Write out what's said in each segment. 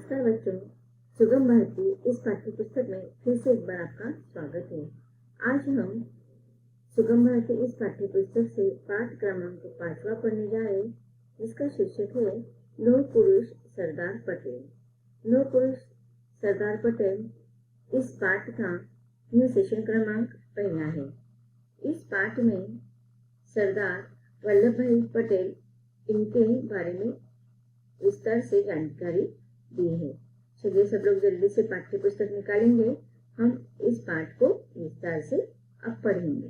नमस्कार बच्चों, सुगम भारती इस पाठ्य पुस्तक में फिर से एक बार आपका स्वागत है। आज हम सुगम भारती इस पाठ्य पुस्तक से पाठ क्रमांक 5वां पढ़ने जा रहे हैं, जिसका शीर्षक है लौह पुरुष सरदार पटेल। लौह पुरुष सरदार पटेल इस पाठ का यह सेशन क्रमांक पहला है। इस पाठ में सरदार वल्लभ भाई पटेल इनके बारे में विस्तार से जानकारी दी है। चलिए सब लोग जल्दी से पाठ्य पुस्तक निकालेंगे। हम इस पाठ को विस्तार से अब पढ़ेंगे।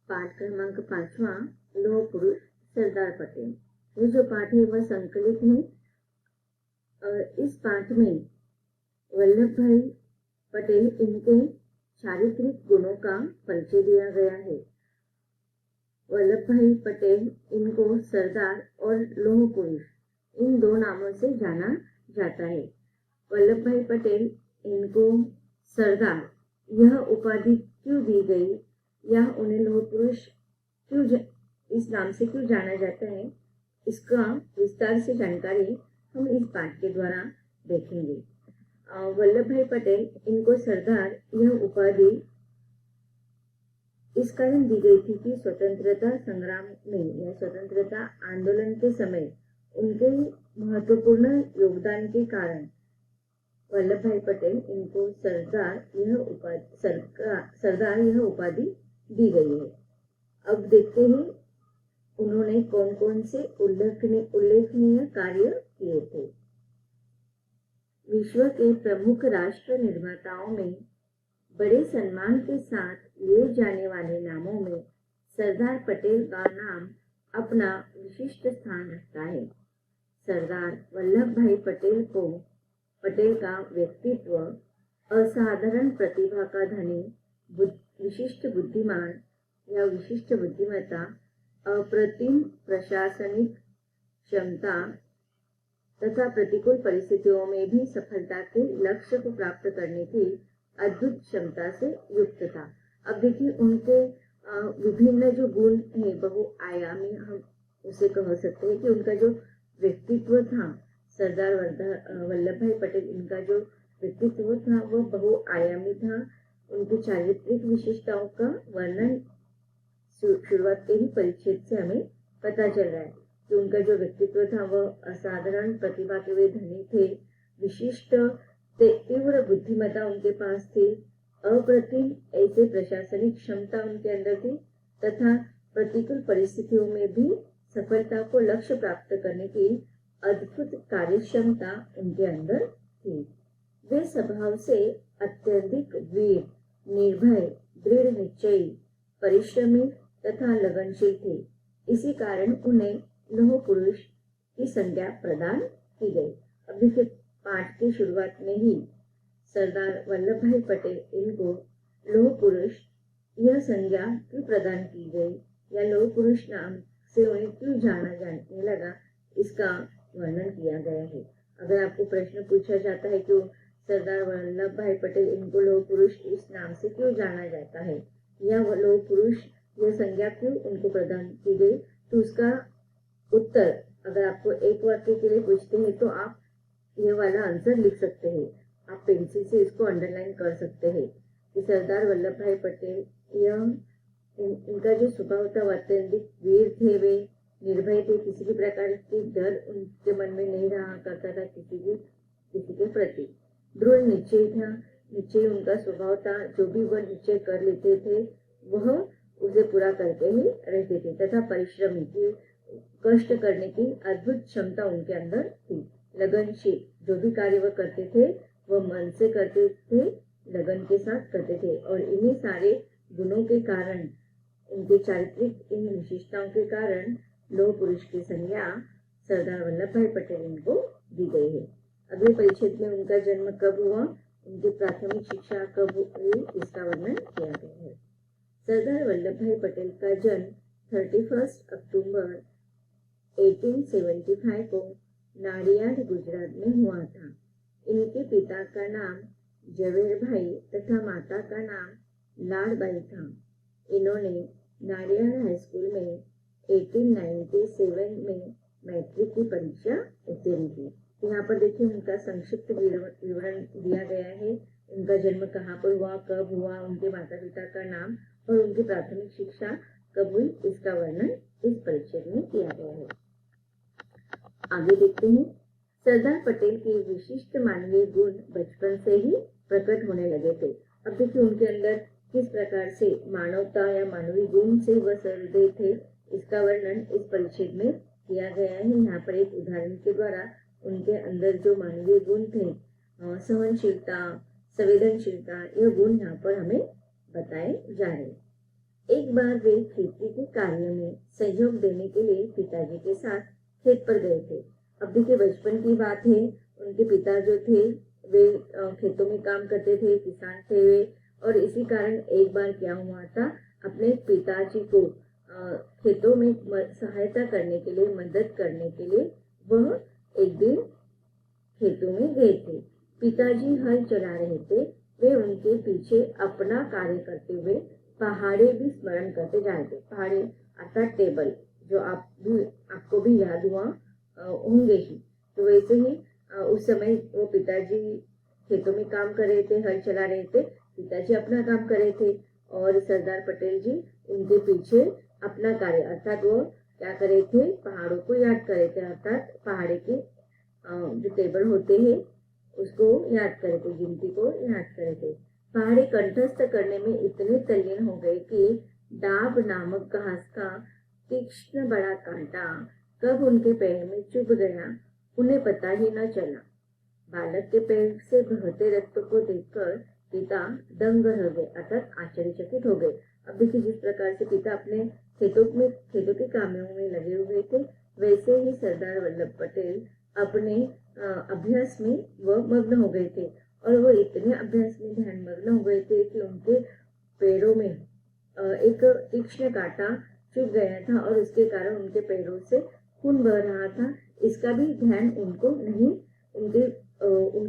पाठ क्रमांक 5वां, लौह पुरुष सरदार पटेल। ये जो पाठ है वह संकलित है और इस पाठ में वल्लभ भाई पटेल इनके चारित्रिक गुणों का परिचय दिया गया है। वल्लभ भाई पटेल इनको सरदार और लौह पुरुष इन दो नामों से जाना जाता है। वल्लभ भाई पटेल इनको सरदार यह उपाधि क्यों दी गई या उन्हें लौह पुरुष क्यों इस नाम से क्यों जाना जाता है, इसका विस्तार से जानकारी हम इस पाठ के द्वारा देखेंगे। वल्लभ भाई पटेल इनको सरदार यह उपाधि इस कारण दी गई थी कि स्वतंत्रता संग्राम में या स्वतंत्रता आंदोलन के समय उनके महत्वपूर्ण योगदान के कारण वल्लभ भाई पटेल इनको सरदार यह उपाधि दी गई है। अब देखते हैं उन्होंने कौन कौन से उल्लेखनीय कार्य किए थे। विश्व के प्रमुख राष्ट्र निर्माताओं में बड़े सम्मान के साथ लिए जाने वाले नामों में सरदार पटेल का नाम अपना विशिष्ट स्थान रखता है। सरदार वल्लभ भाई पटेल का व्यक्तित्व असाधारण प्रतिभा का धनी, विशिष्ट बुद्धिमान या विशिष्ट बुद्धिमत्ता, अप्रतिम प्रशासनिक क्षमता तथा प्रतिकूल परिस्थितियों में भी सफलता के लक्ष्य को प्राप्त करने की अद्भुत क्षमता से युक्त था। अब देखिए उनके विभिन्न जो गुण है बहुआयामी, हम उसे कह सकते हैं कि उनका जो व्यक्तित्व था, सरदार वल्लभ भाई पटेल इनका जो व्यक्तित्व था वह बहुआयामी था। उनकी चारित्रिक विशेषताओं का वर्णन शुरुआत के ही परिच्छेद से हमें पता चल रहा है कि उनका जो व्यक्तित्व था वह असाधारण प्रतिभा के वे धनी थे, विशिष्ट तीव्र बुद्धिमत्ता उनके पास थी, अप्रतिम ऐसे प्रशासनिक क्षमता उनके अंदर थी तथा प्रतिकूल परिस्थितियों में भी सफलता को लक्ष्य प्राप्त करने की अद्भुत कार्यक्षमता उनके अंदर थी। वे स्वभाव से अत्यधिक वीर, निर्भय, दृढ़ निश्चयी, परिश्रमी तथा लगनशील थे। इसी कारण उन्हें लौह पुरुष की संज्ञा प्रदान की गई। अब देखिए पाठ की शुरुआत में ही सरदार वल्लभ भाई पटेल इनको लौह पुरुष यह संज्ञा क्यों प्रदान की गई या लौह पुरुष नाम से उन्हें क्यों जाना जाने लगा, इसका वर्णन किया गया है। अगर आपको प्रश्न पूछा जाता है कि सरदार वल्लभ भाई पटेल इनको लौह पुरुष इस नाम से क्यों जाना जाता है या लौह पुरुष यह संज्ञा क्यों उनको प्रदान की गई, तो उसका उत्तर अगर आपको एक वाक्य के लिए पूछते हैं तो आप यह वाला आंसर लिख सकते हैं। आप पेंसिल से इसको अंडरलाइन कर सकते हैं कि सरदार वल्लभ भाई पटेल इनका जो स्वभाव था अत्यधिक वीर थे, वे निर्भय थे, किसी भी प्रकार की डर उनके मन में नहीं रहा करता था किसी के प्रति। दृढ़ निश्चय था, निश्चय उनका स्वभाव था, जो भी वह निश्चय कर लेते थे वह उसे पूरा करके ही रहते थे तथा परिश्रमी की कष्ट करने की अद्भुत क्षमता उनके अंदर थी। लगनशील, जो भी कार्य वह करते थे वह मन से करते थे, लगन के साथ करते थे और इन्हीं सारे गुणों के कारण, इनके चारित्रिक इन विशेषताओं के कारण लौह पुरुष की संज्ञा सरदार वल्लभ भाई पटेल इनको दी गई है। अगले परिच्छेद में उनका जन्म कब हुआ, उनकी प्राथमिक शिक्षा कब हुई, इसका वर्णन किया गया है। सरदार वल्लभ भाई पटेल का जन्म 31 अक्टूबर 1875 को नाडियाड गुजरात में हुआ था। इनके पिता का नाम जवेर भाई तथा माता का नाम लाडबाई था। इन्होंने नाडियाड हाई स्कूल में 1897 में मैट्रिक की परीक्षा उत्तीर्ण की। यहाँ पर देखिए उनका संक्षिप्त विवरण दिया गया है। उनका जन्म कहाँ पर हुआ, कब हुआ, उनके माता पिता का नाम और उनकी प्राथमिक शिक्षा कब हुई, इसका वर्णन इस परिच्छेद में किया गया है। आगे देखते हैं। सरदार पटेल के विशिष्ट मानवीय गुण बचपन से ही प्रकट होने लगे थे। अब देखिए उनके अंदर किस प्रकार से मानवता या मानवीय गुण से वह सहृदय थे, इसका वर्णन इस परिच्छेद में किया गया है। यहाँ पर एक उदाहरण के द्वारा उनके अंदर जो मानवीय गुण थे, सहनशीलता, संवेदनशीलता, यह गुण यहाँ पर हमें बताए जा रहे हैं। एक बार वे खेती के कार्य में सहयोग देने के लिए पिताजी के साथ खेत पर गए थे। अब देखिए बचपन की बात है, उनके पिता जो थे वे खेतों में काम करते थे, किसान थे वे, और इसी कारण एक बार क्या हुआ था, अपने पिताजी को खेतों में सहायता करने के लिए, मदद करने के लिए वह एक दिन खेतों में गए थे। पिताजी हल चला रहे थे, वे उनके पीछे अपना कार्य करते हुए पहाड़े भी स्मरण करते जा रहे थे। पहाड़े अर्थात टेबल, जो आपको भी याद हुआ होंगे ही। तो वैसे ही उस समय वो पिताजी खेतों में काम कर रहे थे, हल चला रहे थे, पिताजी अपना काम कर रहे थे और सरदार पटेल जी उनके पीछे अपना कार्य अर्थात वो क्या कर रहे थे, पहाड़ों को याद कर रहे थे, अर्थात पहाड़े के जो टेबल होते हैं उसको याद कर रहे थे, गिनती को याद कर रहे थे। पहाड़े कंठस्थ करने में इतने तल्लीन हो गए कि डाब नामक घास का तीक्ष्ण बड़ा कांटा कब उनके पैर में चुभ गया उन्हें पता ही न चला। बालक के पैर से बहते रक्त को देखकर पिता दंग रह गए, अर्थात आश्चर्यचकित हो गए। अब देखिए जिस प्रकार से पिता अपने खेतों के कामों में लगे हुए थे, वैसे ही सरदार वल्लभ पटेल अपने अभ्यास में वह मग्न हो गए थे और वो इतने अभ्यास में ध्यान मग्न हो गए थे कि उनके पैरों में एक तीक्ष्ण कांटा चुभ गया था और उसके कारण उनके पैरों से खून बह रहा था। इसका भी ध्यान उनको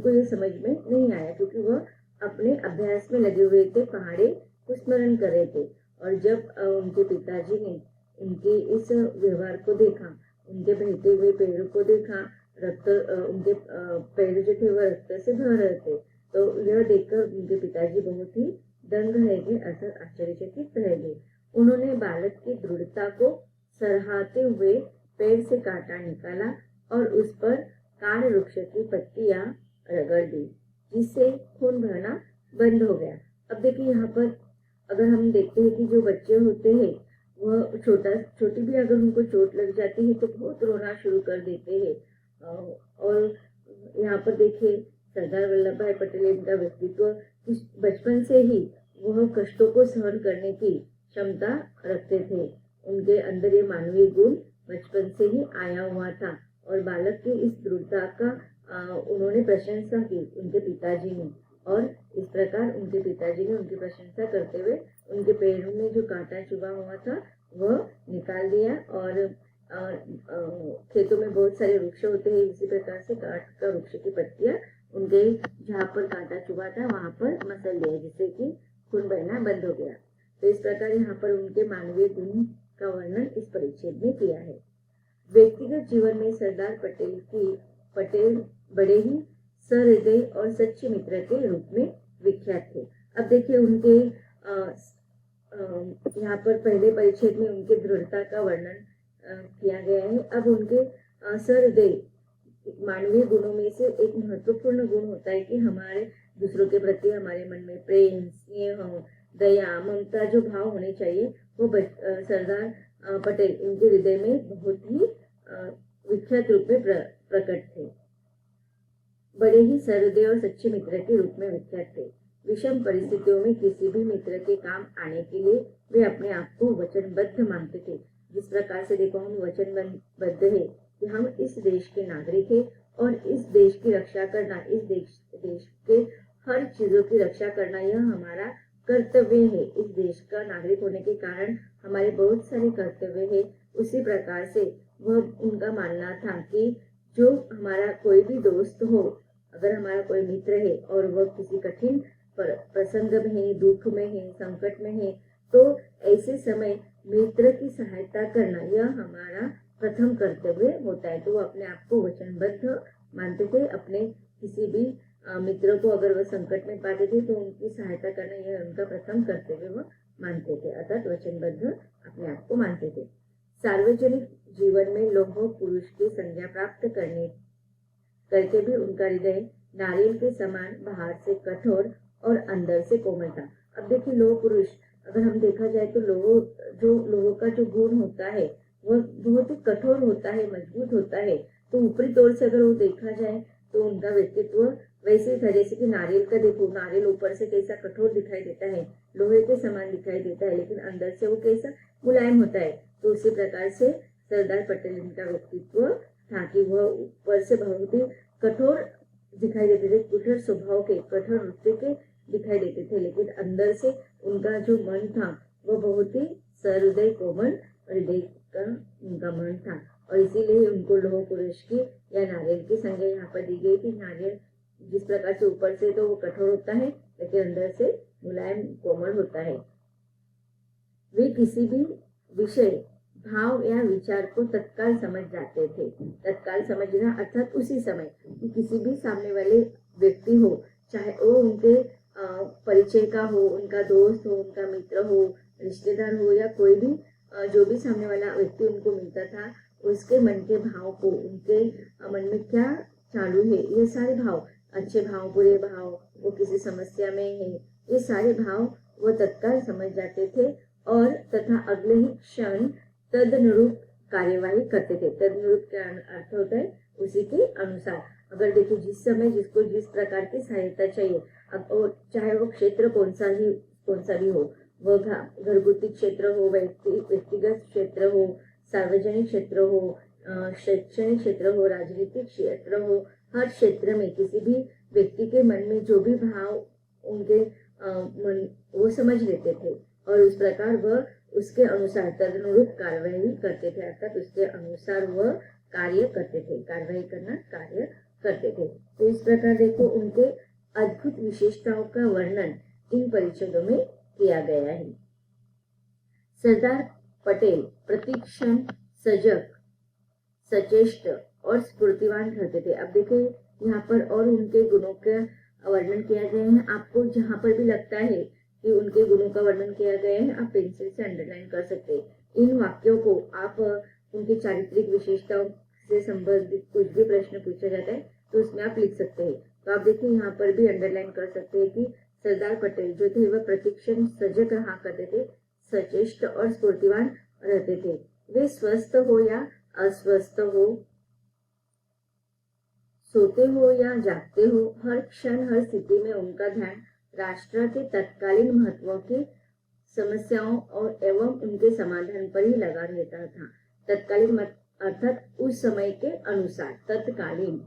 ये समझ में नहीं आया, क्योंकि वह अपने अभ्यास में लगे हुए थे, पहाड़े को स्मरण कर रहे थे। और जब उनके पिताजी ने उनके इस व्यवहार को देखा, उनके बहते हुए पैरों को देखा, रक्त उनके पैर जो थे वह रक्त से बह रहे थे, तो यह देखकर उनके पिताजी बहुत ही दंग रह गए, अर्थात आश्चर्यचकित रह गए। उन्होंने बालक की दृढ़ता को सराहते हुए पैर से कांटा निकाला और उस पर काड़ वृक्ष की पत्तियां रगड़ दी, जिससे खून बहना बंद हो गया। अब देखिए यहाँ पर अगर हम देखते हैं कि जो बच्चे होते हैं वह छोटी भी अगर उनको चोट लग जाती है तो बहुत रोना शुरू कर देते हैं। और यहाँ पर देखिए सरदार वल्लभ भाई पटेल इनका व्यक्तित्व बचपन से ही वह कष्टों को सहन करने की क्षमता रखते थे। उनके अंदर ये मानवीय गुण बचपन से ही आया हुआ था और बालक की इस दृढ़ता का उन्होंने प्रशंसा की उनके पिताजी ने, और इस प्रकार उनके पिताजी ने उनकी प्रशंसा करते हुए उनके पैरों में जो कांटा चुभा हुआ था वह निकाल दिया और खेतों में बहुत सारे वृक्ष होते हैं, इसी प्रकार से काट का वृक्ष की पत्तियां उनके जहाँ पर कांटा चुभा था वहां पर मसल दिया, जिससे कि खून बहना बंद हो गया। तो इस प्रकार यहाँ पर उनके मानवीय गुण का वर्णन इस परिच्छेद में किया है। व्यक्तिगत जीवन में सरदार पटेल बड़े ही सहृदय और सच्चे मित्र के रूप में विख्यात थे। अब देखिए उनके यहाँ पर पहले परिच्छेद में उनके दृढ़ता का वर्णन किया गया है। अब उनके सहृदय मानवीय गुणों में से एक महत्वपूर्ण गुण होता है कि हमारे दूसरों के प्रति हमारे मन में प्रेम, स्नेह, दया, ममता जो भाव होने चाहिए वो सरदार पटेल इनके हृदय में बहुत ही विख्यात रूप में प्रकट थे। बड़े ही सहृदय और सच्चे मित्र के रूप में विख्यात थे। विषम परिस्थितियों में किसी भी मित्र के काम आने के लिए वे अपने आप को वचनबद्ध मानते थे। जिस प्रकार से देखो हम वचनबद्ध है कि हम इस देश के नागरिक हैं और इस देश की रक्षा करना, इस देश के हर चीजों की रक्षा करना यह हमारा कर्तव्य है। इस देश का नागरिक होने के कारण हमारे बहुत सारे कर्तव्य है। उसी प्रकार से वह उनका मानना था कि जो हमारा कोई भी दोस्त हो, अगर हमारा कोई मित्र है और वह किसी कठिन प्रसंग में है, दुख में है, संकट में है, तो ऐसे समय मित्र की सहायता करना यह हमारा प्रथम कर्तव्य होता है। तो वो अपने आप को वचनबद्ध मानते थे। अपने किसी भी मित्र को अगर वह संकट में पाते थे तो उनकी सहायता करना यह उनका प्रथम कर्तव्य वह मानते थे, अर्थात वचनबद्ध अपने आप को मानते थे। सार्वजनिक जीवन में लौह पुरुष की संज्ञा प्राप्त करके भी उनका हृदय नारियल के समान बाहर से कठोर और अंदर से कोमल था। अब देखिए, लौह पुरुष अगर हम देखा जाए तो लोह का जो गुण होता है वह बहुत ही कठोर होता है, मजबूत होता है। तो ऊपरी तौर से अगर वो देखा जाए तो उनका व्यक्तित्व वैसे ही था जैसे कि नारियल का देखो, नारियल ऊपर से कैसा कठोर दिखाई देता है, लोहे के समान दिखाई देता है, लेकिन अंदर से वो कैसा मुलायम होता है। तो उसी प्रकार से सरदार पटेल का व्यक्तित्व था कि वह ऊपर से बहुत ही कठोर दिखाई देते थे, कठोर स्वभाव के, कठोर वृत्ति के दिखाई देते थे, लेकिन अंदर से उनका जो मन था वह बहुत ही सहृदय कोमल हृदय का उनका मन था। और इसीलिए उनको लौह पुरुष की या नारियल की संज्ञा यहाँ पर दी गई थी। नारियल जिस प्रकार से ऊपर से तो वो कठोर होता है, लेकिन अंदर से मुलायम कोमल होता है। वे किसी भी विषय, भाव या विचार को तत्काल समझ जाते थे। तत्काल समझना अर्थात उसी समय कि किसी भी सामने वाले व्यक्ति हो, चाहे वो उनके परिचय का हो, उनका दोस्त हो, उनका मित्र हो, रिश्तेदार हो, या कोई भी जो भी सामने वाला व्यक्ति उनको मिलता था, उसके मन के भाव को, उनके मन में क्या चालू है, ये सारे भाव, अच्छे भाव, बुरे भाव, वो किसी समस्या में है, ये सारे भाव वो तत्काल समझ जाते थे और तथा अगले ही क्षण तदनुरूप कार्यवाही करते थे। तदनुरूप का अर्थ होता है उसी के अनुसार। अगर देखिए, जिस समय जिसको जिस प्रकार की सहायता चाहिए, अब चाहे वो क्षेत्र कौन सा भी हो, वह घरगुती क्षेत्र हो, व्यक्तिगत क्षेत्र हो, सार्वजनिक क्षेत्र हो, शैक्षणिक क्षेत्र हो, राजनीतिक क्षेत्र हो, हर क्षेत्र में किसी भी व्यक्ति के मन में जो भी भाव उनके मन वो समझ लेते थे और उस प्रकार वह उसके अनुसार तदनुरूप कार्यवाही करते थे, अर्थात उसके अनुसार वह कार्य करते थे। कार्यवाही करना, कार्य करते थे। तो इस प्रकार देखो, उनके अद्भुत विशेषताओं का वर्णन इन परिच्छेदों में किया गया है। सरदार पटेल प्रतिक्षण सजग, सचेष्ट और स्फूर्तिवान रहते थे। अब देखिए, यहाँ पर और उनके गुणों का वर्णन किया गया है। आपको जहाँ पर भी लगता है कि उनके गुणों का वर्णन किया गया है, आप पेंसिल से अंडरलाइन कर सकते हैं। इन वाक्यों को आप उनकी चारित्रिक विशेषताओं से संबंधित कुछ भी प्रश्न पूछा जाता है तो उसमें आप लिख सकते हैं। तो आप देखिए, यहाँ पर भी अंडरलाइन कर सकते हैं कि सरदार पटेल जो थे वह प्रतिक्षण सजग रहा करते थे, सचेष्ट और स्फूर्तिवान रहते थे। वे स्वस्थ हो या अस्वस्थ हो, सोते हो या जागते हो, हर क्षण हर स्थिति में उनका ध्यान राष्ट्र के तत्कालीन महत्व की समस्याओं और एवं उनके समाधान पर ही लगा रहता था। तत्कालीन अर्थात उस समय के अनुसार, तत्कालीन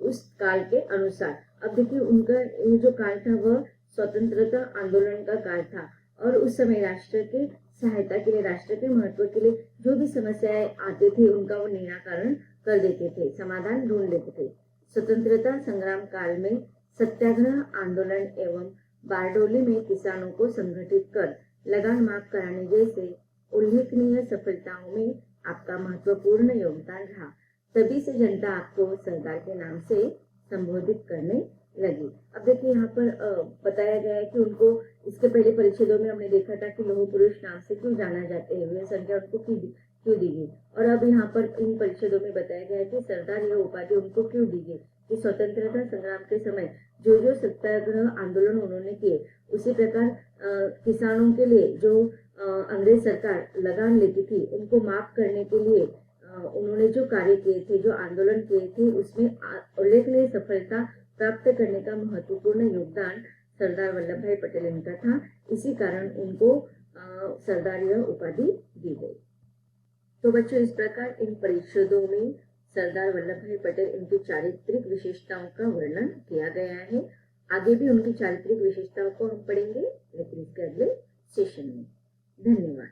उस काल के अनुसार। अब देखिए, उनका ये जो काल था वह स्वतंत्रता आंदोलन का काल था और उस समय राष्ट्र के सहायता के लिए, राष्ट्र के महत्व के लिए जो भी समस्याएं आते थे उनका वो निराकरण कर देते थे, समाधान ढूंढ लेते थे। स्वतंत्रता संग्राम काल में सत्याग्रह आंदोलन एवं बारडोली में किसानों को संगठित कर लगान माफ कराने जैसे उल्लेखनीय सफलताओं में आपका महत्वपूर्ण योगदान रहा। तभी से जनता आपको सरदार के नाम से संबोधित करने लगी। अब देखिए, यहाँ पर बताया गया है कि उनको इसके पहले परिच्छेदों में हमने देखा था कि लौह पुरुष नाम से क्यों जाना जाते हैं, यह संज्ञा उनको क्यों दी गई, और अब यहाँ पर इन परिच्छेदों में बताया गया है कि सरदार यह उपाधि उनको क्यों दी गई। कि स्वतंत्रता संग्राम के समय जो जो सत्याग्रह आंदोलन उन्होंने किए, उसी प्रकार किसानों के लिए जो अंग्रेज सरकार लगान लेती थी उनको माफ करने के लिए उन्होंने जो कार्य किए थे, जो आंदोलन किए थे, उसमें उल्लेखनीय सफलता प्राप्त करने का महत्वपूर्ण योगदान सरदार वल्लभ भाई पटेल इनका था। इसी कारण उनको सरदार यह उपाधि दी गई। तो बच्चों, इस प्रकार इन परिच्छेदों में सरदार वल्लभ भाई पटेल इनकी चारित्रिक विशेषताओं का वर्णन किया गया है। आगे भी उनकी चारित्रिक विशेषताओं को हम पढ़ेंगे, लेकिन इसके अगले सेशन में। धन्यवाद।